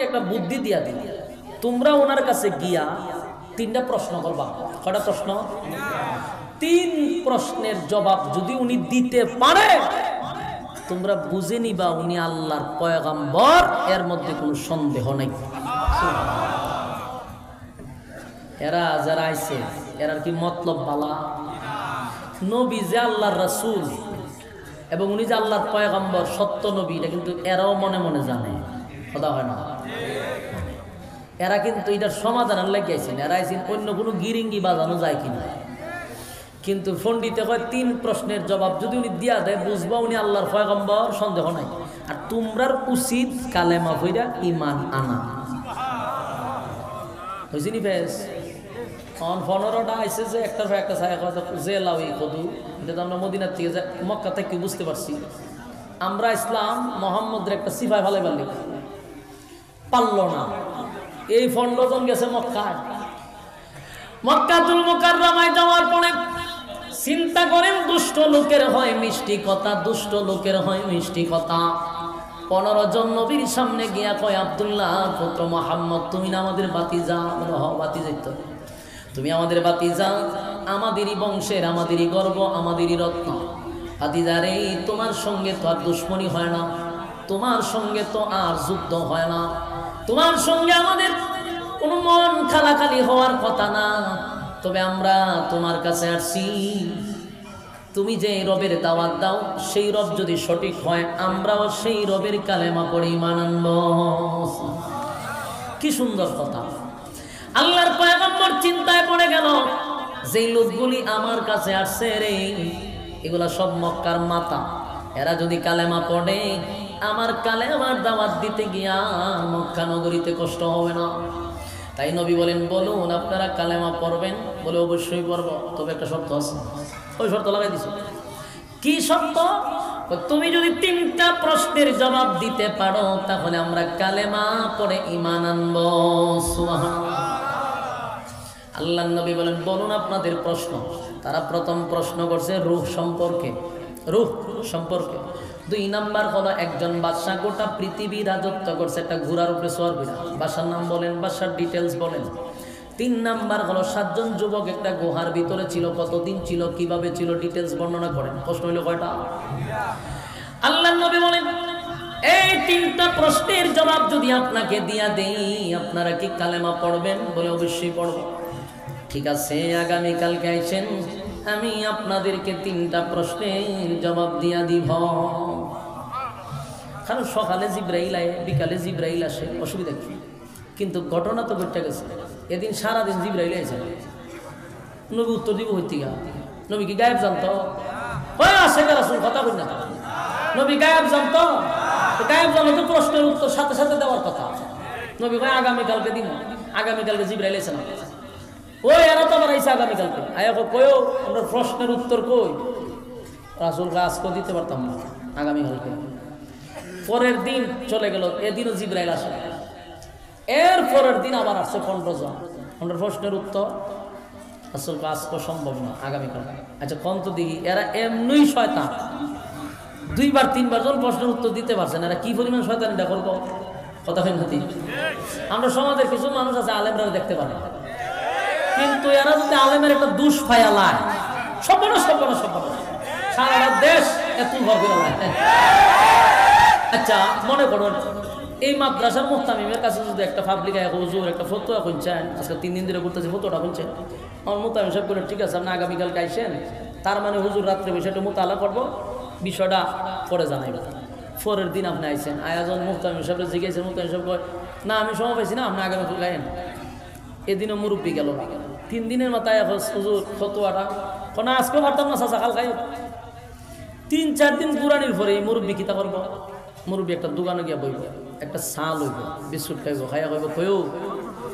তোমাদেরকে একটা বুদ্ধি দিয়া দিই, তোমরা ওনার কাছে গিয়া 3টা প্রশ্ন করবা। কয়টা প্রশ্ন? 3 প্রশ্নের জবাব যদি উনি দিতে পারে, তোমরা বুঝে নিবা উনি আল্লাহর পয়গম্বর, এর মধ্যে কোনো সন্দেহ নাই। এরা যারা আইছে এরার কি মতলব বালা? নবী যে আল্লাহর রাসূল এবং উনি যে আল্লাহর পয়গম্বর, সত্য নবী, এটা কিন্তু এরাও মনে মনে জানে। কথা হয় না? এরা কিন্তু এটার সমাধানের লেগে আইছেন। এরা আইছেন অন্য কোনো গিরিঙ্গি বাজানো যায় কিনা। কিন্তু ফন্ডিতে হয় 3 প্রশ্নের জবাব যদি উনি দিয়া দেয়, বুঝবা উনি আল্লাহর পয়গম্বর, সন্দেহ নাই। আর তোমরার উচিত কালেমা পড়া ঈমান আনা। বুঝিনি বেশ? 15টা আইসে যে একটার পর একটা ছায়া কথা যে লাউই কদু, এটা তো আমরা মদিনার থেকে মক্কা থেকে বুঝতে পারছি। আমরা ইসলাম মোহাম্মদের একটা সিফায় ভালো পারলি পারল না। এই 15 জন গেছে মক্কায়। মক্কাতুল মুকাররমায় যাওয়ার পরে চিন্তা করেন, দুষ্ট লোকের হয় মিষ্টি কথা, দুষ্ট লোকের হয় মিষ্টি কথা। 15 জন নবীর সামনে গিয়া কয়, আব্দুল্লাহ পুত্র মুহাম্মদ, তুমি না আমাদের বাতিজা? বলে হ, বাতিজা। তুমি আমাদের বাতিজা, আমাদেরই বংশের, আমাদেরই গর্ব, আমাদেরই রত্ন। বাতিজারে, তোমার সঙ্গে তো আর দুশ্মনী হয় না, তোমার সঙ্গে তো আর যুদ্ধ হয় না, তোমার সঙ্গে আমাদের কোনো মন খালাখালি হওয়ার কথা না। তবে আমরা তোমার কাছে আসছি, তুমি যে রবের দাওয়াত দাও, সেই রব যদি সঠিক হয়, আমরাও সেই রবের কালেমা পড়ে ঈমান আনব। কি সুন্দর কথা! আল্লাহর পয়গম্বর চিন্তায় পড়ে গেল, যেই লোকগুলি আমার কাছে আসছে রে, এগুলা সব মক্কার মাতা। এরা যদি কালেমা পড়ে, আমার কালেমার দাওয়াত দিতে গিয়া মক্কা নগরীতে কষ্ট হবে না। তাই নবী বলেন, বলুন আপনারা কালেমা পড়বেন? বলে অবশ্যই পড়ব, তবে একটা শর্ত আছে। ওই শর্ত লাগাই দিছে। কি শর্ত? তুমি যদি 3টা প্রশ্নের জবাব দিতে পারো, তাহলে আমরা কালেমা পড়ে ঈমান আনব। সুবহানাল্লাহ। আল্লাহর নবী বলেন, বলুন আপনাদের প্রশ্ন। তারা প্রথম প্রশ্ন করছে রূহ সম্পর্কে। রূহ সম্পর্কে 2 নাম্বার হলো, একজন বাদশা গোটা পৃথিবী রাজত্ব করছে, একটা ঘোড়ার উপরে সওয়ার করে। বাদশার নাম বলেন, বাদশার ডিটেলস বলেন। 3 নাম্বার হলো, 7 জন যুবক একটা গুহার ভিতরে ছিল, কতদিন ছিল, কিভাবে ছিল, ডিটেলস বর্ণনা করেন। প্রশ্ন হলো কয়টা? আল্লাহর নবী বলেন, এই 3টা প্রশ্নের জবাব যদি আপনাকে দিয়া দেই, আপনারা কি কালেমা পড়বেন? বলে অবশ্যই পড়ব। ঠিক আছে, আগামীকালকে আইছেন, আমি আপনাদেরকে 3টা প্রশ্নের জবাব দিয়া দিব। কারণ সকালে জিব্রাইল আয়, বিকালে জিব্রাইল আসে, অসুবিধা কি? কিন্তু ঘটনা তো ঘটে গেছে। এদিন সারাদিন জিব্রাইল এসে নবী উত্তর দিব হইতে গা। নবী কি গায়েব জানতো? আসে রাসূল কথা বল না। নবী গায়েব জানতো? গায়েব জানলে তো প্রশ্নের উত্তর সাথে সাথে দেওয়ার কথা। নবী কয় আগামীকালকে দিব। আগামীকালকে জিব্রাইল এসে না, ওই এরা তো আবার আইসা আগামীকালকে আয়া কয়ও আমরা প্রশ্নের উত্তর কই? রাসূল আজকে দিতে পারতাম না, আগামীকালকে। পরের দিন চলে গেল, এদিনও জিব্রাইল আসে। এর পরের দিন আবার আসছে 15 জন। আমরা প্রশ্নের উত্তর রাসূল আজকে সম্ভব না, আগামীকাল। আচ্ছা কোন তো দেখি, এরা এমনই শয়তান, 2বার 3বার জন প্রশ্নের উত্তর দিতে পারছেন, এরা কি পরিমাণ শয়তানিটা করবো? কথা হয় না? আমরা সমাজের কিছু মানুষ আছে আলেমরা দেখতে পারে, কিন্তু এরা যদি আলেমের একটা দুষ ফায়ালায়, সারা দেশ এত ভরপুর। আচ্ছা মনে করো, এই মাদ্রাসার মুহতামিমের কাছে যদি একটা পাবলিক হুজুর একটা ফতোয়া খুঁজছেন, আজকে 3 দিন ধরে ঘুরতেছে, ফতোয়াটা খুঁজছেন, আমার মুহতামিম সাহেব বলেন ঠিক আছে আপনি আগামীকালকে আইসেন, তার মানে হুজুর রাত্রে বিষয়টা মোতালা করবো, বিষয়টা পরে জানাইব। পরের দিন আপনি আইসেন, আয়োজন মুহতামিম সাহেবরা জিজ্ঞাসেন, মুহতামিম সাহেব কয় না আমি সময় পাইছি না, আপনি আগামীকাল গায়েন। এদিনও মুরব্বী গেল না, 3 দিনের মাথায় হুজুর ফতোয়াটা না আজকেও পারতাম না, চাচা কাল খাই। 3-4 দিন পুরানির পরে মুরব্বী কিতা করবো? মুরব্বী একটা দোকানে গিয়া বইব, একটা চা লইব, বিস্কুট খাইব, খাইয়া কইব কয়ও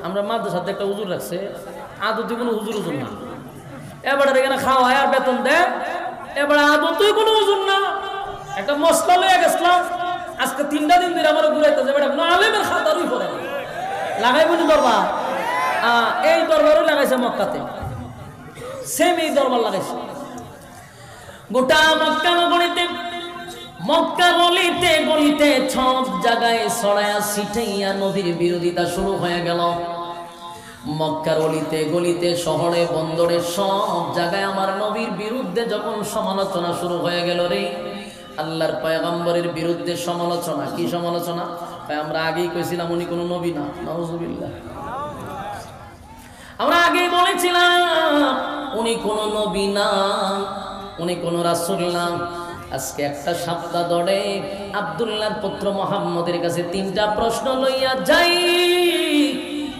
আমরা মাদ্রাসাতে একটা হুজুর রাখছে, আদতে কোনো হুজুর না, এবারে এখানে খাওয়ায় আর বেতন দেয়, এবারে আদতেই কোনো হুজুর না, একটা মশলা লইয়া গেছিলাম, আজকে 3টা দিন ধরে আমার ঘুরাইতেছে, বেটা আলেমের খাতারই পরে লাগাইব নি দরবার। এই দরবারও লাগাইছে মক্কাতে, সেম এই দরবার লাগাইছে। গোটা মক্কা নগরীতে মক্কার অলিতে গলিতে সব জায়গায় ছড়ায়া ছিটাইয়া নবীর বিরোধিতা শুরু হয়ে গেল। মক্কার অলিতে গলিতে শহরে বন্দরে সব জায়গায় আমার নবীর বিরুদ্ধে যখন সমালোচনা শুরু হয়ে গেল রে, আল্লাহর পয়গম্বরের বিরুদ্ধে সমালোচনা। কি সমালোচনা? আমরা আগেই কইছিলাম উনি কোনো নবী না, নাউজুবিল্লাহ। আমরা আগেই বলেছিলাম উনি কোনো নবী না, উনি কোনো রাসূল না। আজকে একটা সপ্তাহ ধরে আব্দুল্লাহর পুত্র মুহাম্মদের কাছে 3টা প্রশ্ন লইয়া যাই,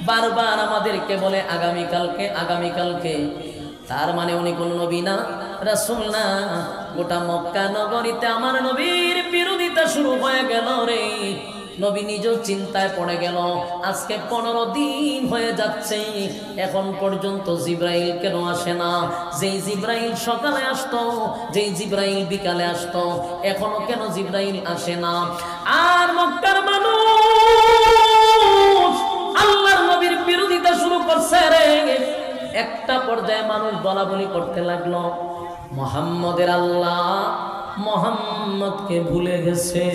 বারবার আমাদেরকে বলে আগামীকালকে আগামীকালকে। তার মানে উনি কোন নবী না, রাসূল না। গোটা মক্কা নগরীতে আমার নবীর বিরোধিতা শুরু হয়ে গেল রে। নবী নিজেও চিন্তায় পড়ে গেল। আজকে 15 দিন হয়ে যাচ্ছে, এখন পর্যন্ত জিব্রাইল কেন আসে না? যেই জিব্রাইল সকালে আসতো, যেই জিব্রাইল বিকালে আসতো, এখনো কেন জিব্রাইল আসে না? আর মক্কার মানুষ আল্লাহর নবীর বিরোধিতা শুরু করছে রে। একটা পর্যায়ে মানুষ বলা বলি করতে লাগলো, মুহাম্মদের আল্লাহ মুহাম্মদকে ভুলে গেছে।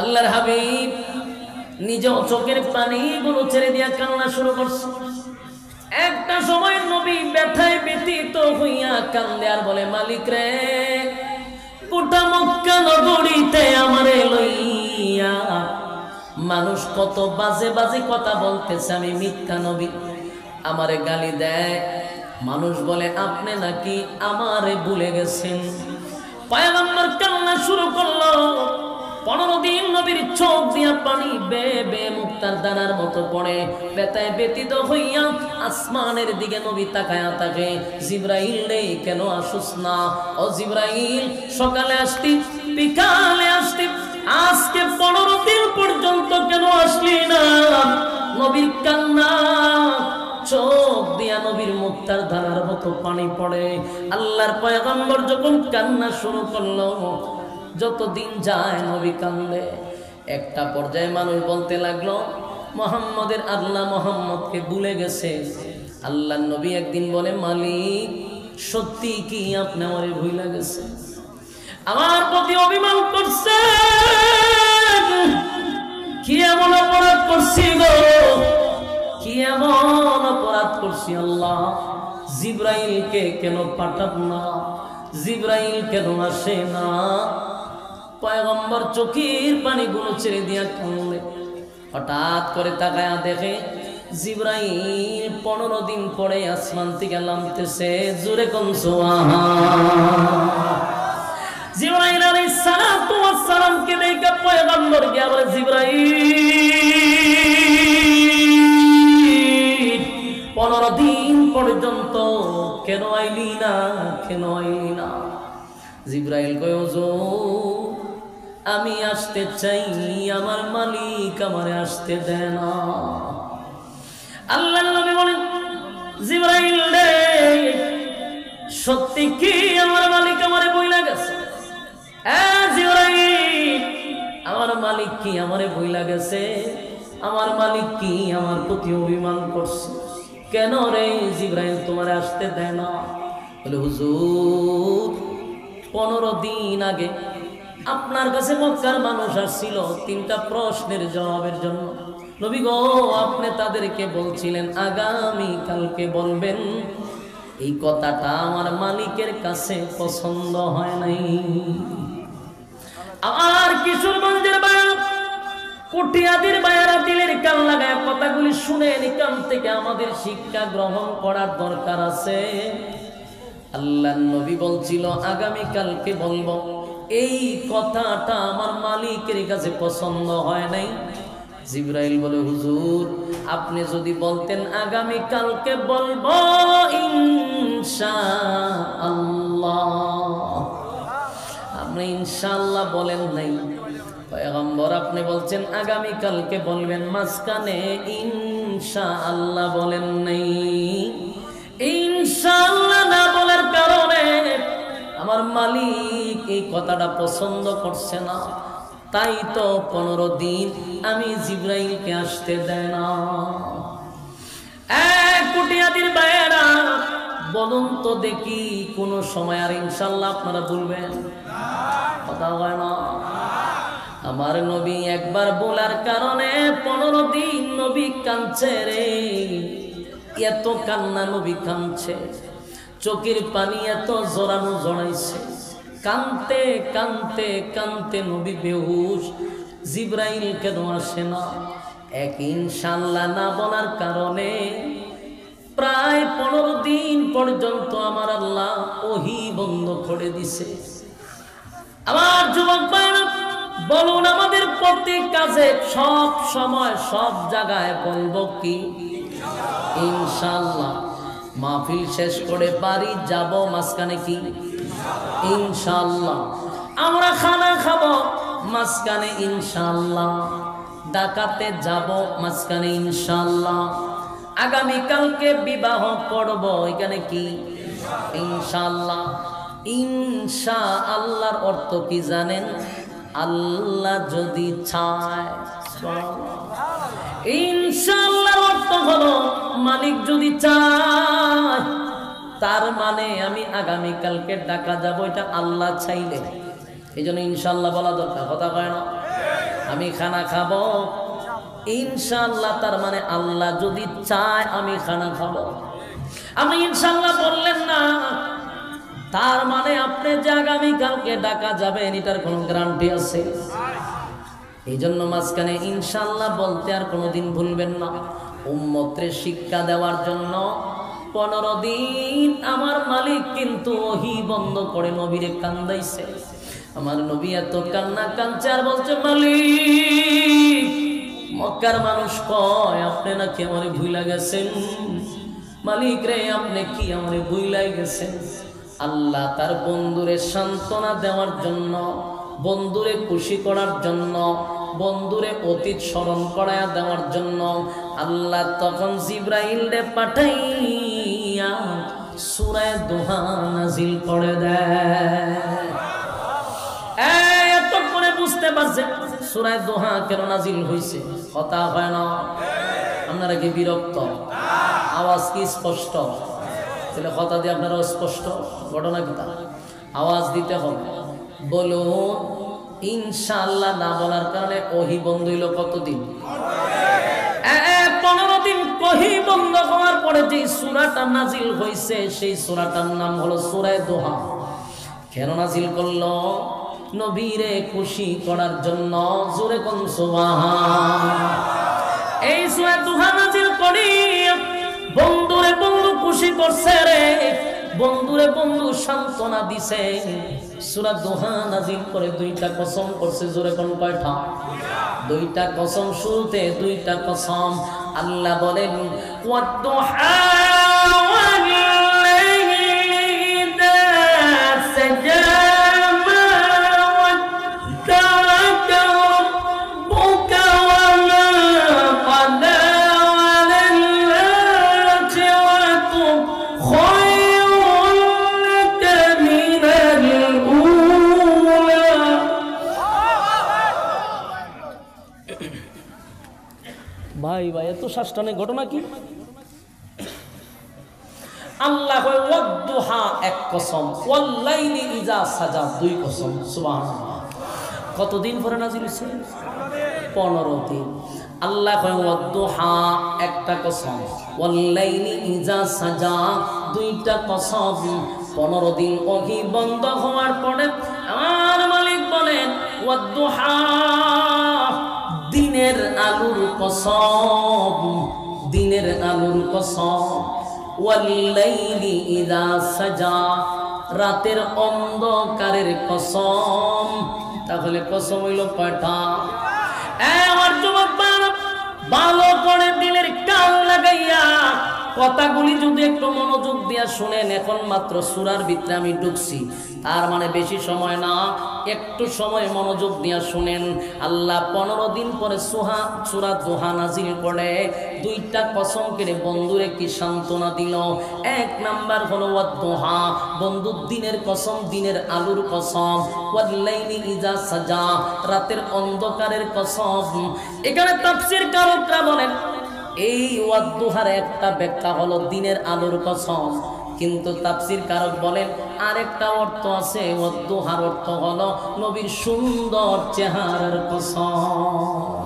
আল্লাহর হাবিব নিজেও চোখের পানিগুলো ছেড়ে দিয়া কান্না শুরু করছে। একটা সময় নবী ব্যথায় ব্যথিত হইয়া কান্দে আর বলে, মালিক রে, গোটা মক্কা নগরীতে আমারে লইয়া মানুষ কত বাজে বাজে কথা বলতেছে, আমি মিথ্যা নবী, আমারে গালি দেয়। মানুষ বলে আপনি নাকি আমারে ভুলে গেছেন। পয়গম্বর কান্না শুরু করলো। 15 দিন নবীর চোখ দিয়া পানি বেয়ে বেয়ে মুক্তার দানার মতো পড়ে। ব্যথায় ব্যথিত হইয়া আসমানের দিকে নবী তাকায়া থাকে, জিব্রাইল রে কেন আসুস না? ও জিব্রাইল, সকালে আসতি, বিকালে আসতি, আজকে 15 দিন পর্যন্ত কেন আসলি না? নবীর কান্না, চোখ দিয়া নবীর মুক্তার ধারার মতো পানি পড়ে। আল্লাহর পয়গম্বর যখন কান্না শুরু করলো, যতদিন যায় নবী কান্দে। একটা পর্যায়ে মানুষ বলতে লাগলো, মুহাম্মদের আল্লাহ মুহাম্মদকে ভুলে গেছে। আল্লাহর নবী একদিন বলে, মালিক সত্যি কি আপনি আমারে ভুলে গেছে? আমার প্রতি অভিমান করছে? কি এমন অপরাধ করছি গো? কি এমন অপরাধ করছি আল্লাহ? জিব্রাইলকে কেন পাঠাব না? জিব্রাইল কেন আসে না? পয়গম্বর চোখের পানিগুলো ছেড়ে দিয়া কাঁদে। হঠাৎ করে তাকায়া দেখে জিব্রাইল 15 দিন পরে আসমান থেকে নামতেছে। জোরে কোন সুবহান। জিব্রাইল আলাইহিস সালাতু ওয়াস সালামকে দেখে পয়গম্বর গিয়া বলে, জিব্রাইল 15 দিন পর্যন্ত কেন আইলি না? কেন আইলি না? জিব্রাইল কয়, হুজুর আমি আসতে চাই, আমার মালিক আমারে আসতে দেয় না। আল্লাহর নবী বলেন, জিব্রাইল রে, সত্যি কি আমার মালিক আমারে ভুলে গেছে? জিব্রাইল, আমার মালিক কি আমারে ভুলে গেছে? আমার মালিক কি আমার প্রতি অভিমান করছে? কেন রে জিব্রাইল তোমারে আসতে দেয় না? বলে, হুজুর 15 দিন আগে আপনার কাছে মক্কার মানুষ আসছিল 3টা প্রশ্নের জবাবের জন্য। নবী গো, আপনি তাদেরকে বলছিলেন আগামী কালকে বলবেন। এই কথাটা আমার মালিকের কাছে পছন্দ হয় নাই। আমার কিশোরগঞ্জের বায়া, কুটিয়াদির বায়ারা দিলের কান লাগায় কথাগুলি শুনে নিকাম থেকে আমাদের শিক্ষা গ্রহণ করার দরকার আছে। আল্লাহর নবী বলছিল আগামী কালকে বলবো, এই কথাটা আমার মালিকের কাছে পছন্দ হয় নাই। জিব্রাইল বলে, হুজুর আপনি যদি বলতেন আগামী কালকে বলবো ইনশাআল্লাহ, আপনি ইনশাআল্লাহ বলেন নাই। পয়গম্বর আপনি বলছেন আগামী কালকে বলবেন, মাঝখানে ইনশাআল্লাহ বলেন নাই। ইনশাআল্লাহ না বলার কারণে আমার মালিক এই কথাটা পছন্দ করছে না। তাই তো 15 দিন আমি জিব্রাইলকে আসতে দেয় না। এক কুটিয়াদির বায়েরা বলুন তো দেখি কোন সময় আর ইনশাআল্লাহ আপনারা বলবেন? কথা হয় না। আমার নবী একবার বলার কারণে 15 দিন নবী কাঁদছে রে। এত কান্না নবী কাঁদছে, চোখের পানি এত জোরানো জড়াইছে, কাঁদতে কাঁদতে কাঁদতে নবী বেহুশ। জিবরাইল কেন আসে না? এক ইনশাআল্লাহ না বলার কারণে প্রায় 15 দিন পর্যন্ত আমার আল্লাহ ওহী বন্ধ করে দিছে। আমার যুবক ভাইরা বলুন, আমাদের প্রত্যেক কাজে সব সময় সব জায়গায় বলবো কি? ইনশাআল্লাহ। মাহফিল শেষ করে বাড়ি যাব, মাঝখানে কি? ইনশাআল্লাহ। আমরা খানা খাবো, মাঝখানে ইনশাআল্লাহ। ডাকাতে যাব, মাঝখানে ইনশাআল্লাহ। আগামীকালকে বিবাহ করব, এখানে কি? ইনশাআল্লাহ। ইনশাআল্লাহর অর্থ কি জানেন? আল্লাহ যদি চায়। ইনশাআল্লাহর অর্থ হলো মালিক যদি চায়, তার মানে আমি আগামীকালকে ঢাকা যাব, এটা আল্লাহ চাইলে। এই জন্য ইনশাআল্লাহ বলা দরকার। কথা কয় না? আমি খানা খাবো ইনশাআল্লাহ, তার মানে আল্লাহ যদি চায় আমি খানা খাবো। আমি ইনশাআল্লাহ বললেন না, তার মানে আপনি যে আগামীকালকে ঢাকা যাবেন এটার কোনো গ্যারান্টি আছে? এই জন্য মাঝখানে ইনশাআল্লাহ বলতে আর কোনোদিন ভুলবেন না। উম্মতরে শিক্ষা দেওয়ার জন্য 15 দিন আমার মালিক কিন্তু ওহী বন্ধ করে নবীরে কান্দাইছে। আমার নবী এত কান্না কাঁদছে আর বলছে, মালিক, মক্কার মানুষ কয় আপনি নাকি আমারে ভুইলা গেছেন। মালিক রে, আপনি কি আমারে ভুইলাই গেছেন? আল্লাহ তার বন্ধুরে সান্ত্বনা দেওয়ার জন্য, বন্ধুরে খুশি করার জন্য, বন্ধুরে অতীত স্মরণ করায়া দেওয়ার জন্য আল্লাহ তখন জিবরাইলরে পাঠাইয়া সূরা দোহা নাজিল করে দেয়। এত করে বুঝতে পারছে সূরা দোহা কেন নাজিল হয়েছে? কথা হয় না? আপনারা কি বিরক্ত? আওয়াজ কি স্পষ্ট? তাহলে কথা দিয়ে আপনারা স্পষ্ট ঘটনা কি? আওয়াজ দিতে হবে। বলুন, ইনশাআল্লাহ না বলার কারণে ওহী বন্ধ হইল কতদিন? 15 দিন। ওহী বন্ধ হওয়ার পরে যে সূরাটা নাজিল হয়েছে সেই সূরাটার নাম হলো সূরা দোহা। কেন নাজিল করলো? নবীরে খুশি করার জন্য। জোরে কোন সুবহান। এই সূরা দোহা নাজিল করি বন্ধুরে বন্ধু খুশি করছে রে, বন্ধুরে বন্ধু সান্ত্বনা দিছে। সূরা দোহা নাজিল করে 2টা কসম করছে। জোরে কোন কয়টা? 2টা কসম। শুরুতে 2টা কসম। আল্লাহ বলেন, ওয়াদ-দুহা ওয়াল-লাইলি ইযা সাজা মা ওয়াদ্দা'কা রাব্বুকা ওয়া মা ক্বালা ওয়াল-আখিরাতু খায়রুন লাকা মিনাল উলা। ভাই ভাই, এত শাসটানে ঘটনা কি? আল্লাহ কয় ওয়াদ-দুহা এক কসম, ওয়াল-লাইলি ইযা সাজা 2 কসম। সুবহানাল্লাহ। কতদিন পরে নাজিল হইছে? 15 দিন। আল্লাহ কয় ওয়াদ-দুহা একটা কসম, ওয়াল-লাইলি ইযা সাজা 2টা কসম। 15 দিন ওহী বন্ধ হওয়ার পরে আমার মালিক বলেন, ওয়াদ-দুহা দিনের আলোর কসম, দিনের আলোর কসম। ওয়াল-লাইলি ইযা সাজা রাতের অন্ধকারের কসম। তাহলে কসম হইল কয়টা? আমার যুবক ভালো করে দিলের কান লাগাইয়া কথাগুলি যদি একটু মনোযোগ দিয়া শুনেন। এখন মাত্র সূরার ভিতরে আমি ঢুকছি, তার মানে বেশি সময় না, একটু সময় মনোযোগ দিয়া শুনেন। আল্লাহ 15 দিন পরে সূরা দোহা নাজিল করে 2টা কসম করে বন্ধুরে কি সান্ত্বনা দিল। 1 নাম্বার হলো ওয়াদ-দুহা, বন্ধুর দিনের কসম, দিনের আলোর কসম। ওয়াল-লাইলি ইযা সাজা রাতের অন্ধকারের কসম। এখানে তাফসীর কারকরা বলেন এই ওয়াদ-দুহার একটা ব্যাখ্যা হলো দিনের আলোর কসম। কিন্তু তাফসীর কারক বলেন আরেকটা অর্থ আছে, ওয়াদ্দুহার অর্থ হলো নবীর সুন্দর চেহারার কসম।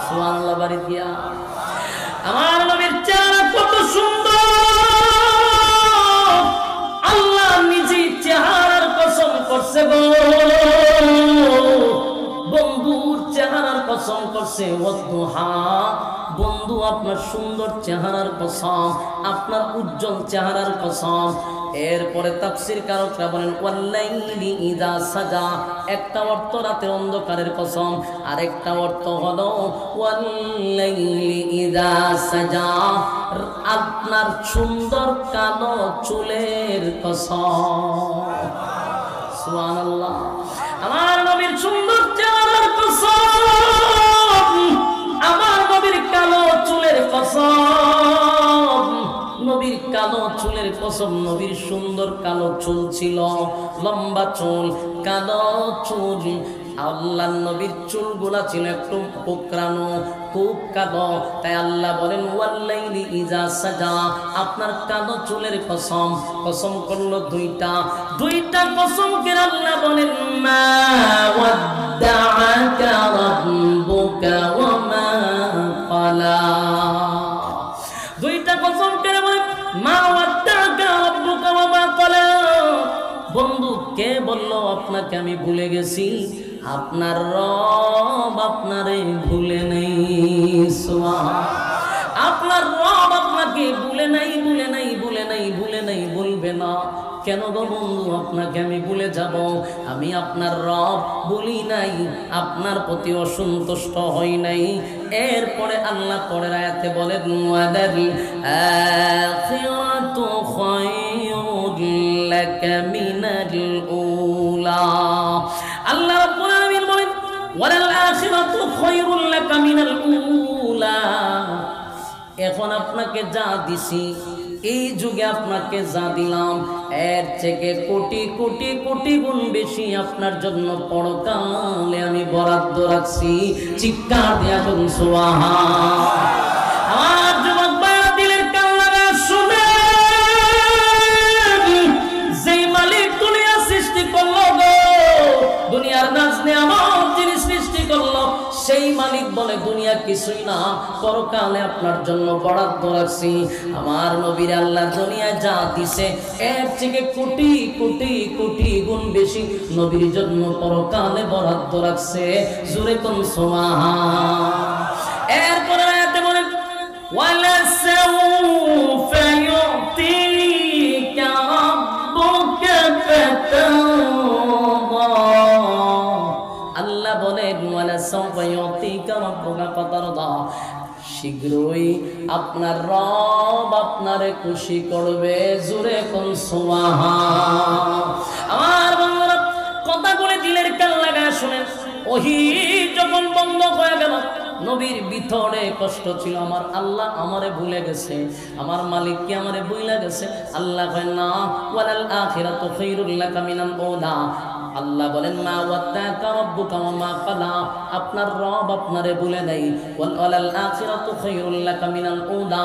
সুবহানাল্লাহ বাড়ি দিয়া আমার নবীর চেহারা কত সুন্দর, আল্লাহ নিজে চেহারার কসম করছে গো, বন্ধুর চেহারার কসম করছে। ওয়াদ্দুহা বন্ধু আপনার সুন্দর চেহারার কসম, আপনার উজ্জ্বল চেহারার কসম। এরপরে তাফসীর কারকরা বলেন ওয়াল্লাইলি ইযা সাজা, একটা অর্থ রাতের অন্ধকারের কসম, আরেকটা অর্থ হলো ওয়াল্লাইলি ইযা সাজা আপনার সুন্দর কালো চুলের কসম। সুবহানাল্লাহ আমার নবীর সুন্দর চেহারার কসম, আমার নবীর কালো চুলের কসম, নবীর কালো চুলের কসম। নবীর সুন্দর কালো চুল ছিল, লম্বা চুল, কালো চুল। আল্লাহ নবীর চুলগুলা ছিল একটু কোকড়ানো, খুব কালো। তাই আল্লাহ বলেন ওয়াল্লাইলি ইযা সাজা আপনার কালো চুলের কসম। কসম করলো দুইটা কসম করে আল্লাহ বলেন মা ওয়াদ্দাআকা রাব্বুকা ওয়া মা ক্বালা। দুইটা কসম করে বলেন মা ওয়াদ্দাআকা রাব্বুকা ওয়া মা ক্বালা। বন্ধু কে বললো আপনাকে আমি ভুলে গেছি? আপনার রব আপনারে ভুলে নেই। আপনার রব আপনাকে ভুলে নাই, ভুলে নাই, ভুলে নাই, ভুলে নাই, বলবে না। কেন গো বন্ধু আপনাকে আমি ভুলে যাব? আমি আপনার রব বলি নাই, আপনার প্রতি অসন্তুষ্ট হই নাই। এরপরে আল্লাহ পরের আয়াতে বলেন ওয়ালাল আখিরাতু খায়রুল লাকা মিনাল উলা। আল্লাহ রাব্বুল আলামিন বলেন ওয়ালাল আখিরাতু খায়রুল লাকা মিনাল উলা। এখন আপনাকে যা দিছি, এই যুগে আপনাকে যা দিলাম, এর থেকে কোটি কোটি কোটি গুণ বেশি আপনার জন্য পরকালে আমি বরাদ্দ রাখছি। চিৎকার দিয়া বলুন সুবহান। আমার যুবক ভাইরা দিলের কান লাগা শুনে, যেই মালিক দুনিয়া সৃষ্টি করলো গো, দুনিয়ার নাজ নেয়ামত যিনি সৃষ্টি করলো, সেই মালিক বলে দুনিয়া কিছুই না, পরকালে আপনার জন্য বরাদ্দ রাখছি। আমার নবীর আল্লাহ দুনিয়ায় যা দিছে, এর থেকে কোটি কোটি কোটি গুণ বেশি নবীর জন্য পরকালে বরাদ্দ রাখছে। জোরে কোন সুবহান। এরপরে আয়াতে বলেন ওয়ালা সাউফা ইউতিকা রাব্বুকা ফাতারদা। আল্লাহ বলেন ওয়ালা সাউফা ইউতিকা রাব্বুকা ফাতারদা, শীঘ্রই আপনার রব আপনারে খুশি করবে। জোরে কোন সুবহান। আমার বন্ধুরা কথাগুলো দিলের কান লাগায় শুনেন। ওহী যখন বন্ধ হয়ে গেল, নবীর ভিতরে কষ্ট ছিল, আমার আল্লাহ আমারে ভুলে গেছে, আমার মালিক কি আমারে ভুলে গেছে। আল্লাহ কয় না, ওয়ালাল আখিরাতু খায়রুল লাকা মিনাল উলা। আল্লাহ বলেন মা ওয়াদ্দাকা রাব্বুকা ওয়া মা ক্বালা, আপনার রব আপনারে ভুলে নাই। ওয়ালাল আখিরাতু খায়রুল লাকা মিনাল উলা,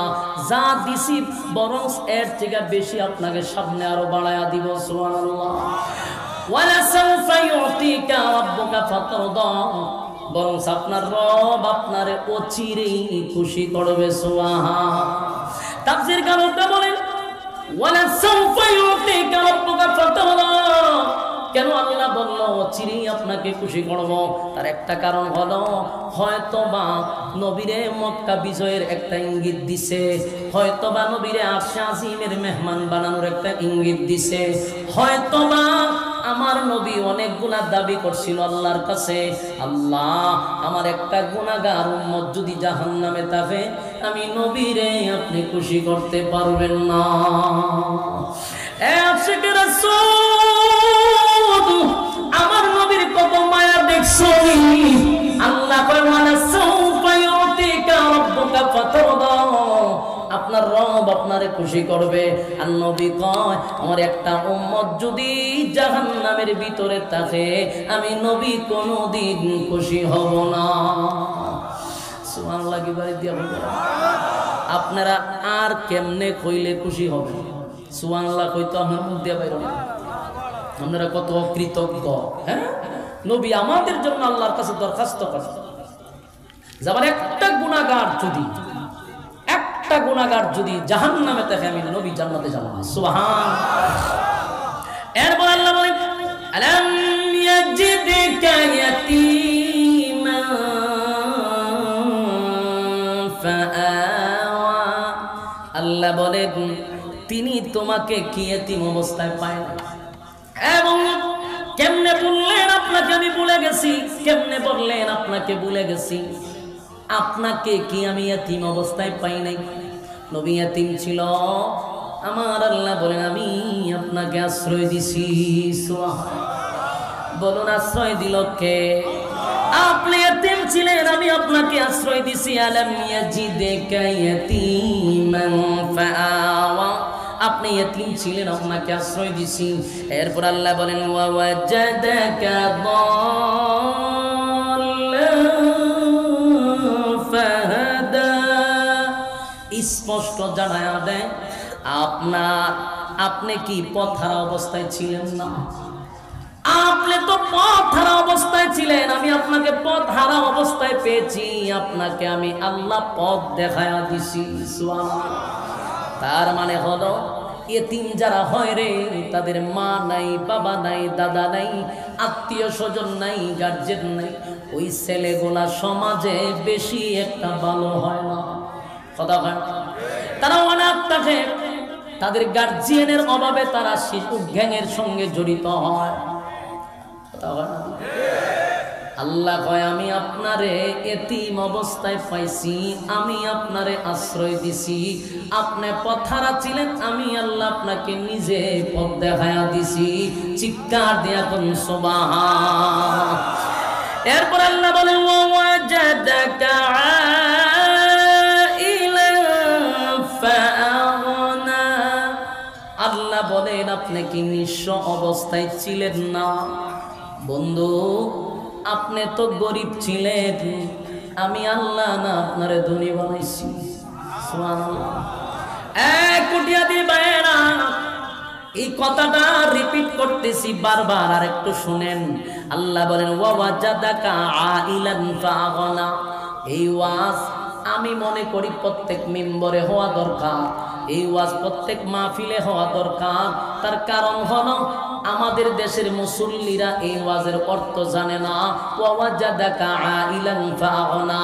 যা দিছি বরং এর থেকে বেশি আপনাকে সামনে আরো বাড়ায়া দিব। সুবহানাল্লাহ। ওয়ালা সাউফা ইউতিকা রাব্বুকা ফাতারদা, বরং আপনার রব আপনারে অচিরেই খুশি করবে। সুবহান। তাফসীর কারকরা বলেন ওয়ালা সাউফা ইউতিকা রাব্বুকা ফাতারদা, কেন আল্লাহ বলল অচিরেই আপনাকে খুশি করব? তার একটা কারণ হলো, হয়তোবা নবীরে মক্কা বিজয়ের একটা ইঙ্গিত দিছে, হয়তোবা নবীরে আরশে আজিমের মেহমান বানানোর একটা ইঙ্গিত দিছে, হয়তোবা আমার নবী অনেকগুলা দাবি করছিল আল্লাহর কাছে, আল্লাহ আমার একটা গুনাহগার উম্মত যদি জাহান্নামে যাবে, আমি নবীরে আপনি খুশি করতে পারবেন না। আশিকে রাসূল, আমার নবীর কত মায়া দেখছো। আল্লাহ কয় ওয়ালা সাউফা ইউতিকা রাব্বুকা ফাতারদা, আপনার রব আপনারে খুশি করবে। আর নবী কয় আমার একটা উম্মত যদি জাহান্নামের ভিতরে থাকে, আমি নবী কোনোদিন খুশি হব না। সুবহানাল্লাহ। কি বাড়ি দিয়া বলবেন আপনারা আর কেমনে কইলে খুশি হবেন? সুবহানাল্লাহ কইতো আমার মুখ দিয়ে বাইরে না। আপনারা কত কৃতজ্ঞ। হ্যাঁ, নবী আমাদের জন্য আল্লাহর কাছে দরখাস্ত করেন, যেমন একটা গুনাহগার যদি জাহান্নামে থাকে, আমি নবী জান্নাতে যাব না। সুবহান। এরপর আল্লাহ বলেন আলাম ইয়াজিদকা ইয়াতীমান ফাআওয়া। আল্লাহ বলেন তিনি তোমাকে কি এতিম অবস্থায় পায় না। এবং কেমনে বললেন আপনাকে আমি ভুলে গেছি, কেমনে বললেন আপনাকে ভুলে গেছি, আপনাকে কি আমি এতিম অবস্থায় পাই নাই? নবী এতিম ছিল, আমার আল্লাহ বলেন আমি আপনাকে আশ্রয় দিছি। বলুন আশ্রয় দিল কে? আপনি এতিম ছিলেন, আমি আপনাকে আশ্রয় দিছি। আলাম ইয়াজিদকা ইয়াতীমান ফাআওয়া। আপনি এতিম ছিলেন, আপনাকে আশ্রয় দিছি। এরপর আল্লাহ বলেন ওয়া ওয়াজাদাকা দাল্লান ফাহাদা। স্পষ্ট জানায়া দেয় আপনি কি পথহারা অবস্থায় ছিলেন না? আপনি তো পথহারা অবস্থায় ছিলেন, আমি আপনাকে পথহারা অবস্থায় পেয়েছি, আপনাকে আমি আল্লাহ পথ দেখায়া দিছি। সুবহানাল্লাহ। তার মানে হলো এতিম যারা হয় রে, তাদের মা নাই, বাবা নাই, দাদা নাই, আত্মীয় স্বজন নাই, গার্জেন নাই, ওই ছেলেগুলা সমাজে বেশি একটা ভালো হয় না। কথা হয়, তারা অনাথ থাকে, তাদের গার্জিয়ানের অভাবে তারা শিশু গ্যাংয়ের সঙ্গে জড়িত হয়। কথা হয় না? আল্লাহ কয় আমি আপনারে এতিম অবস্থায় পাইছি, আমি আপনারে আশ্রয় দিছি। আপনি পথহারা ছিলেন, আমি আল্লাহ আপনাকে নিজে পথ দেখায়া দিছি। চিৎকার দিয়া কোন সুবহান। এরপর আল্লাহ বলেন ওয়াজাদাকা আইলান ফাআগনা। আল্লাহ বলেন আপনি কি নিঃস্ব অবস্থায় ছিলেন না? বন্ধু আপনি তো গরিব ছিলেন, আমি আল্লাহ না আপনারে ধনী বানাইছি। সুবহানাল্লাহ। কুটিয়াদি ভাইয়েরা, এই কথাটা রিপিট করতেছি বারবার, আর একটু শুনেন। আল্লাহ বলেন ওয়া ওয়াজাদাকা আইলান ফাআগনা। এই ওয়াজ আমি মনে করি প্রত্যেক মিম্বরে হওয়া দরকার, এই ওয়াজ প্রত্যেক মাহফিলে হওয়া দরকার। তার কারণ হলো আমাদের দেশের মুসল্লিরা এই ওয়াজের অর্থ জানে না। ওয়াজাদাকা আইলান ফাআগনা।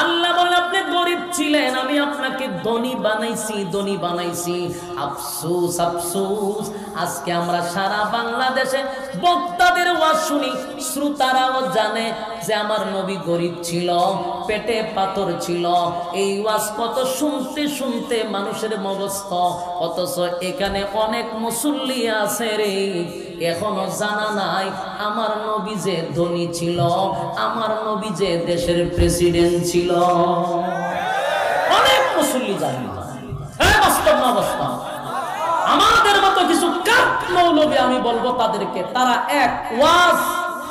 আল্লাহ বলেন আপনি গরিব ছিলেন, আমি আপনাকে ধনী বানাইছি, ধনী বানাইছি। আফসোস আফসোস, আজকে আমরা সারা বাংলাদেশে বক্তাদের ওয়াজ শুনি, শ্রোতারাও জানে যে আমার নবী গরিব ছিল, পেটে পাথর ছিল। এই ওয়াজ কত শুনতে শুনতে মানুষের মগজস্থ, অথচ এখানে অনেক মুসল্লি আছে রে এখনো জানা নাই আমার নবী যে ধনী ছিল, আমার নবী যে দেশের প্রেসিডেন্ট ছিল। অনেক মুসল্লি জানে না। বাস্তব না বাস্তব? আমাদের মতো কিছু কাক মৌলবী আমি বলবো তাদেরকে, তারা এক ওয়াজ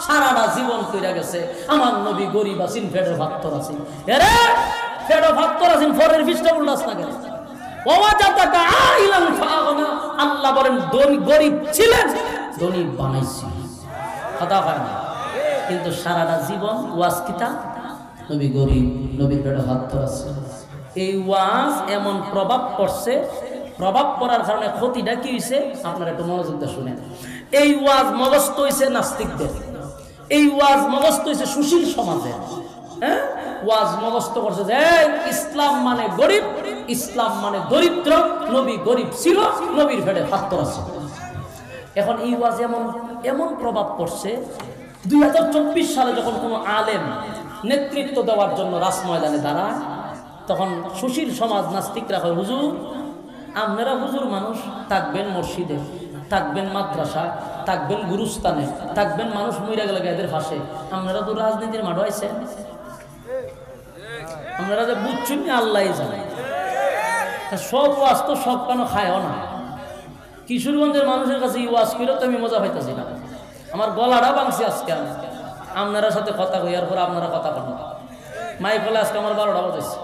সারাটা জীবন কইরা গেছে আমার নবী গরিব আছেন, ফেডো ভাক্তর আছেন। এরে ফেডো ভাক্তর আছেন, ফরের ফিস্টা উল্লাস না গেছে। ওয়াজাদাকা আইলান ফাআগনা। আল্লাহ বলেন গরিব ছিলেন, ধনী বানাইছি। কথা হয় না? কিন্তু সারাটা জীবন ওয়াজ কিতা, নবী গরিব, নবী পেটে ভাত আছে। এই ওয়াজ এমন প্রভাব পড়ছে, প্রভাব পড়ার কারণে ক্ষতিটা কি হয়েছে আপনারা একটু মনোযোগ দিয়ে শুনেন। এই ওয়াজ মগস্ত হয়েছে নাস্তিকদের, এই ওয়াজ মগস্ত হয়েছে সুশীল সমাজে। হ্যাঁ, ওয়াজ মগস্ত করছে যে ইসলাম মানে গরিব, ইসলাম মানে দরিদ্র, নবী গরিব ছিল, নবীর পেটে ভাত আছে। এখন এই ওয়াজ এমন এমন প্রভাব পড়ছে, 2024 সালে যখন কোনো আলেম নেতৃত্ব দেওয়ার জন্য রাজময়দানে দাঁড়ায়, তখন সুশীল সমাজ নাস্তিকরা হয় হুজুর, আপনারা হুজুর মানুষ, থাকবেন মসজিদে, থাকবেন মাদ্রাসা, থাকবেন গুরুস্থানে, থাকবেন মানুষ মরে গেলে এদের ফাঁসে, আপনারা তো রাজনীতির মাঠে আইছেন, আপনারা যে বুঝছেন আল্লাহ জানে। সব ওয়াজ তো সব কেন খায়ও না। কিশোরগঞ্জের মানুষের কাছে এই ওয়াজ করে তো আমি মজা পাইতেছি না, আমার গলাটা ভাঙছি আজকে। আমি আপনারা সাথে কথা কই, এরপর আপনারা কথা বলেন। মাইক হলে আজকে আমার 12টা বাজেছে,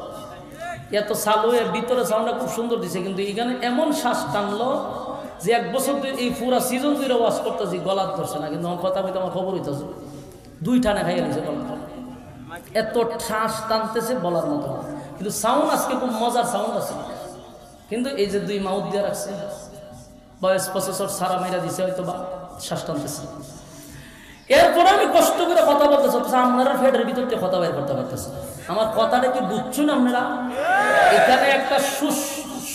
এত চালু, এর ভিতরে সাউন্ডটা খুব সুন্দর দিছে, কিন্তু এখানে এমন শ্বাস টানলো যে 1 বছর এই পুরা সিজন ধরে ওয়াশ করতেছি, গলার ধরছে না, কিন্তু আমার কথা বলতে আমার খবর হইতেছে 2 টানে খাইয়ে দিয়েছে গলা, এত ঠাস টানতেছে বলার মতো। কিন্তু সাউন্ড আজকে খুব মজার সাউন্ড আছে, কিন্তু এই যে 2 মাউথ দিয়ে রাখছে, বয়স প্রসেসর সারা মেরা দিছে, হয়তো বা শ্বাস টানতেছে। এরপরে আমি কষ্ট করে কথা বলতে চাচ্ছি, আপনারা ফেডের ভিতর থেকে কথা বের করতে পারতেছে। আমার কথাটা কি বুঝছেন আপনারা? এখানে একটা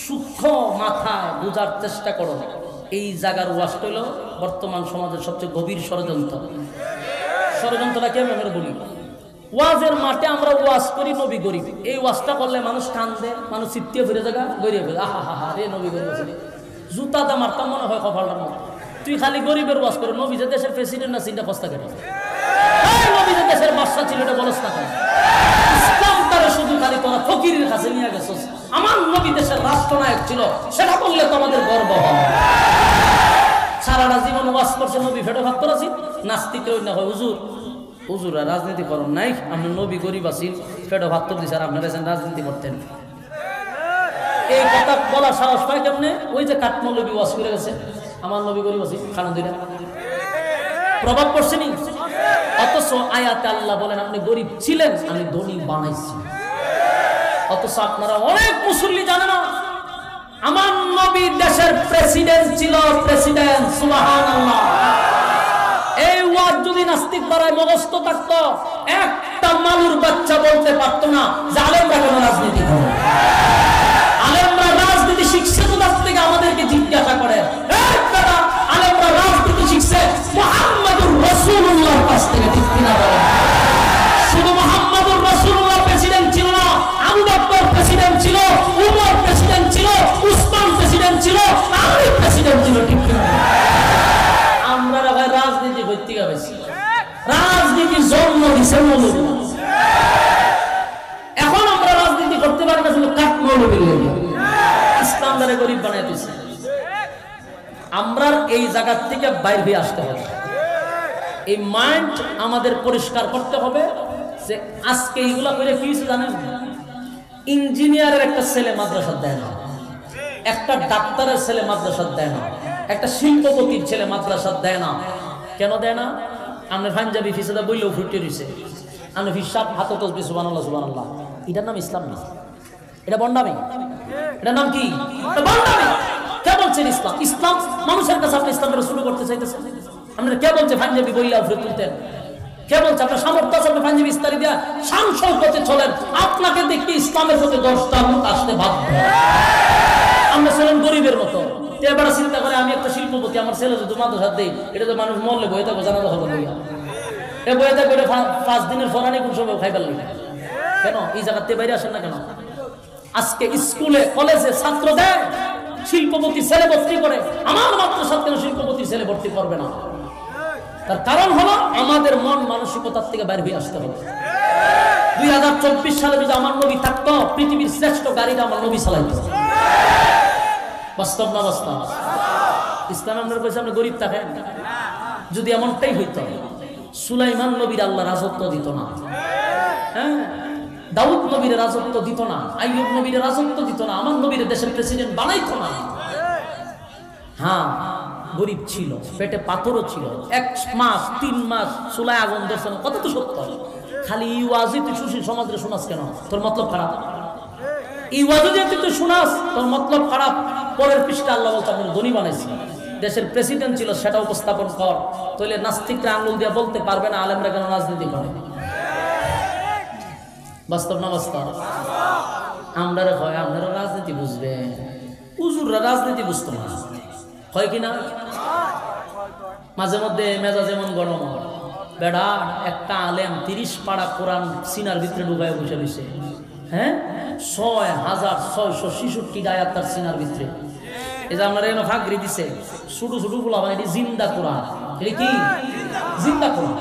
সূক্ষ্ম মাথায় বোঝার চেষ্টা করো। এই জায়গার ওয়াজ হইল বর্তমান সমাজের সবচেয়ে গভীর ষড়যন্ত্র। ষড়যন্ত্রটা কেমন আমরা বলি, ওয়াজের মাঠে আমরা ওয়াজ করি নবী গরিব, এই ওয়াজটা করলে মানুষ কান্দে, মানুষ চিত্তিয়ে ফিরে জায়গা গরিয়ে ফেলে, আহা হা হা রে নবী গরিব আছে, জুতা দা মারতাম মনে হয় কপালটার মতো। তুই খালি গরিবের ওয়াজ করে, নবী যে দেশের প্রেসিডেন্ট না চিন্তা কষ্ট কেন, নবী যে দেশের বাদশা ছিল এটা বলস না কেন? ইসলাম তারা শুধু খালি তোরা ফকিরের কাছে নিয়ে গেছিস, আমার নবী দেশের রাষ্ট্রনায়ক ছিল, সেটা বললে তো আমাদের গর্ব হয়। সারাটা জীবন ওয়াজ করছে, নবী ফেটো ভাগ করেছি, নাস্তিক না হয় হুজুর, হুজুরা রাজনীতি করেন নাই, আপনার নবী গরিব আছেন, ফেটো ভাগ করে দিয়েছে, আর আপনারা রাজনীতি করতেন। এই কথা বলার সাহস পায় কেমনে? ওই যে কাঠমৌলবী ওয়াজ করে গেছে, আমার নবী গরিব আছে, খানা দিলে প্রভাব পড়ছে নি। অথচ আয়াতে আল্লাহ বলেন আপনি গরিব ছিলেন, আমি ধনী বানাইছি। অথচ আপনারা অনেক মুসল্লি জানে না, আমার নবী দেশের প্রেসিডেন্ট ছিল, প্রেসিডেন্ট। সুবহানাল্লাহ। এই ওয়াজ যদি নাস্তিক পাড়ায় মুখস্থ থাকতো, একটা মালুর বাচ্চা বলতে পারতো না যে আলেমরা কেন রাজনীতি করে। আলেমরা রাজনীতি শিখছে তো, তার থেকে আমাদেরকে জিজ্ঞাসা করে, আলেমরা রাজনীতি শিখছে মুহাম্মাদুর রাসূলুল্লাহর কাছ থেকে, ঠিক কিনা বলেন? শুধু মুহাম্মাদুর রাসূলুল্লাহ প্রেসিডেন্ট ছিল না, আবু বকর প্রেসিডেন্ট ছিল, উমর প্রেসিডেন্ট ছিল, উসমান প্রেসিডেন্ট ছিল, আলী প্রেসিডেন্ট ছিল, ঠিক কিনা? আমরা রাজনীতি করতে গেছি, রাজনীতি জন্ম দিছে মৌলবী। এখন আমরা রাজনীতি করতে পারি না, শুধু কাঠ মৌলবী ইসলাম দ্বারা গরিব বানাই দিচ্ছে। আমরা এই জায়গা থেকে বাইরে হয়ে আসতে হবে, এই মাইন্ড আমাদের পরিষ্কার করতে হবে যে আজকে এইগুলা করে কি জানেন, ইঞ্জিনিয়ারের একটা ছেলে মাদ্রাসা দেয় না, একটা ডাক্তারের ছেলে মাদ্রাসা দেয় না, একটা শিল্পপতির ছেলে মাদ্রাসা দেয় না। কেন দেয় না? আমরা পাঞ্জাবি ফিসেদা বইলেও ফুটে রয়েছে, আমরা হিসাব হাতে তসবি সুবহানাল্লাহ সুবহানাল্লাহ, এটার নাম ইসলাম না, এটা বন্ডামি। এটার নাম কি? বন্ডামি। কে বলছেন ইসলাম? ইসলাম মানুষের কাছে আপনি ইসলামের শুরু করতে চাইতেছেন? আপনারা কে বলছে পাঞ্জাবি বইলেও ফুটে তুলতেন? কে বলছে আপনার সামর্থ্য আছে আপনি পাঞ্জাবি ইস্তারি দিয়া শান শৌকতে চলেন? আপনাকে দেখে ইসলামের প্রতি 10টা লোক আসতে বাধ্য। আমরা ছিলাম গরিবের মতো। এবার চিন্তা করে আমি একটা শিল্পপতি, আমার ছেলে যদি মাদ্রাসা দেই, এটা তো মানুষ মরলে বইয়ে থাকবো, জানা হবে লইয়া এ বইয়ে থাকবে 5 দিনের ফরানি কোন সময় খাইবার লইয়া। কেন এই জায়গাতে বাইরে আসেন না কেন? আজকে স্কুলে কলেজে ছাত্র দেয়, শিল্পপতি ছেলে ভর্তি করে, আমার মাদ্রাসার কেন শিল্পপতি ছেলে ভর্তি করবে না? তার কারণ হলো আমাদের মন মানসিকতার থেকে বাইরে হয়ে আসতে হবে। 2024 সালে যদি আমার নবী থাকতো, পৃথিবীর শ্রেষ্ঠ গাড়িটা আমার নবী চালাইতো। বাস্তব না বাস্তব? ইসলাম আমরা কইছে আমরা গরিব থাকেন। যদি এমনটাই হইতো, সুলাইমান নবীর আল্লাহ রাজত্ব দিত না, হ্যাঁ, দাউদ নবীর রাজত্ব দিত না, আইয়ুব নবীর রাজত্ব দিত না, আমার নবীর দেশের প্রেসিডেন্ট বানাইতো না। হ্যাঁ, গরিব ছিল, পেটে পাথরও ছিল, 1 মাস 3 মাস চুলায় আগুন ধরছে, কত তো সত্য। খালি ইওয়াজি তুই সুশীল সমাজে শোনাস কেন? তোর মতলব খারাপ। ইওয়াজি দিয়ে তুই শোনাস, তোর মতলব খারাপ। পরের পৃষ্ঠা আল্লাহ বলছে আপনার ধনী বানাইছে, দেশের প্রেসিডেন্ট ছিল, সেটা উপস্থাপন কর। তাহলে নাস্তিকরা আঙুল দিয়ে বলতে পারবে না আলেমরা কেন রাজনীতি করে। বাস্তব না বাস্তব? আমরা হয় আপনারা রাজনীতি বুঝবে, হুজুররা রাজনীতি বুঝতো না, হয় কিনা? মাঝে মধ্যে মেজাজ যেমন গরম, বেড়া একটা আলেম 30 পাড়া কোরআন সিনার ভিতরে ডুবাই বসে রয়েছে, হ্যাঁ, 6666 আয়াত তার সিনার ভিতরে। এই যে আপনারা এনে ফাঁকরি দিছে, ছোট ছোট গুলা মানে এটি জিন্দা কোরআন, এটি কি জিন্দা কোরআন।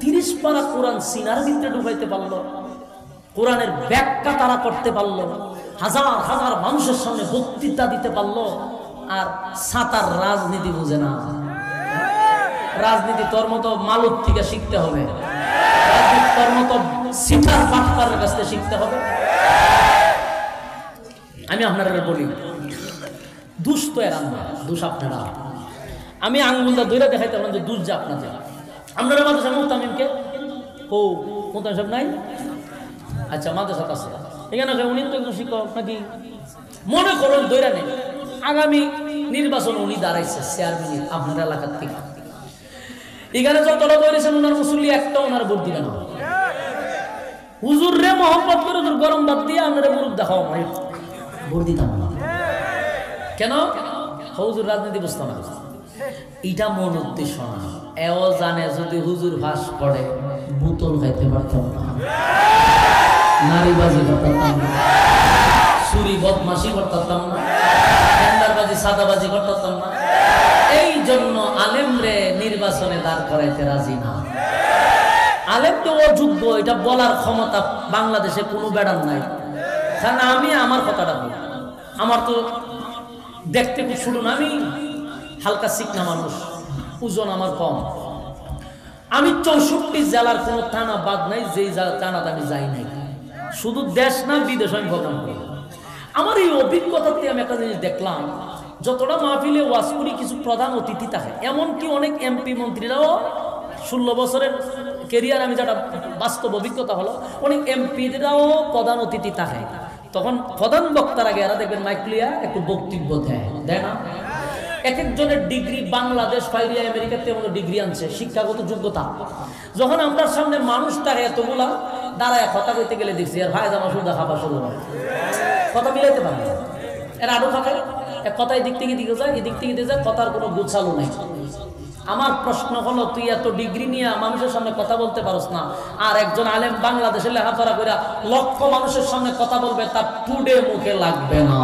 30 পাড়া কোরআন সিনার ভিতরে ডুবাইতে পারলো, কোরআনের ব্যাখ্যা তারা করতে পারলো, হাজার হাজার মানুষের সামনে বক্তৃতা দিতে পারলো, আর সাতার রাজনীতি বুঝে না। রাজনীতি তোর মতো মালুক থেকে শিখতে হবে, রাজনীতি তোর মতো সিটার বাটপারের কাছ থেকে শিখতে হবে। আমি আপনারা বলি, দুষ তো এরান না, দুষ আপনারা। আমি আঙ্গুলটা ধরে দেখাইতে পারলাম যে দুষ যে আপনাদের। আপনারা মাদ্রাসা মুহতামিমকে ও মুহতামিম সাহেব নাই? আচ্ছা মাদ্রাসা আছে এখানে, উনি তো একজন শিক্ষক নাকি? মনে করুন দৈরা নেই, আগামী নির্বাচন উনি দাঁড়াইছে চেয়ারম্যান আপনার এলাকার থেকে, এখানে যতটা দৌড়েছেন ওনার মুসল্লি একটা ওনার ভোট দিবে না। হুজুর রে মহব্বত করে হুজুর গরম ভাত দিয়ে আপনারা মুরুদ দেখাও ভাই ভোট দিতাম না। কেন? হুজুর রাজনীতি বুঝতাম না। এটা মন উদ্দেশ্য না, এও জানে যদি হুজুর ফাঁস করে বোতল খাইতে পারতাম না, নারীবাজি করতাম না, চুরি বদমাশি করতাম না, টেন্ডারবাজি সাদাবাজি করতাম না। এই জন্য আলেমরে নির্বাচনে দাঁড় করাইতে রাজি না। আলেম তো অযোগ্য, এটা বলার ক্ষমতা বাংলাদেশে কোনো বেড়ান নাই। কারণ আমি আমার কথাটা বলি, আমার তো দেখতে খুব শুরু না, আমি হালকা চিকনা মানুষ, ওজন আমার কম। আমি 64 জেলার কোনো থানা বাদ নাই যেই থানাতে আমি যাই নাই, শুধু দেশ না বিদেশ আমি প্রোগ্রাম করি। আমার এই অভিজ্ঞতাতে আমি একটা জিনিস দেখলাম, যতটা মাহফিলে ওয়াজ করি কিছু প্রধান অতিথি থাকে, এমনকি অনেক এমপি মন্ত্রীরাও 16 বছরের কেরিয়ার আমি যেটা বাস্তব অভিজ্ঞতা হলো, অনেক এমপিরাও প্রধান অতিথি থাকে। তখন প্রধান বক্তার আগে এরা দেখবেন মাইক লিয়া একটু বক্তব্য দেয় না? এক একজনের ডিগ্রি বাংলাদেশ ফাইরিয়া আমেরিকাতে এমন ডিগ্রি আনছে, শিক্ষাগত যোগ্যতা। যখন আমার সামনে মানুষ থাকে এতগুলা দাঁড়ায় কথা কইতে গেলে দেখছি আর ভাই জামা শুধু খাবার শুরু হয়, কথা মিলাইতে পারে এরা আরো থাকে, এক কথা এদিক থেকে দিকে যায়, এদিক থেকে দিকে যায়, কথার কোনো গুছালো নাই। আমার প্রশ্ন হলো, তুই এত ডিগ্রি নিয়ে মানুষের সামনে কথা বলতে পারস না, আর একজন আলেম বাংলাদেশে লেখাপড়া করে লক্ষ মানুষের সামনে কথা বলবে, তার টুডে মুখে লাগবে না।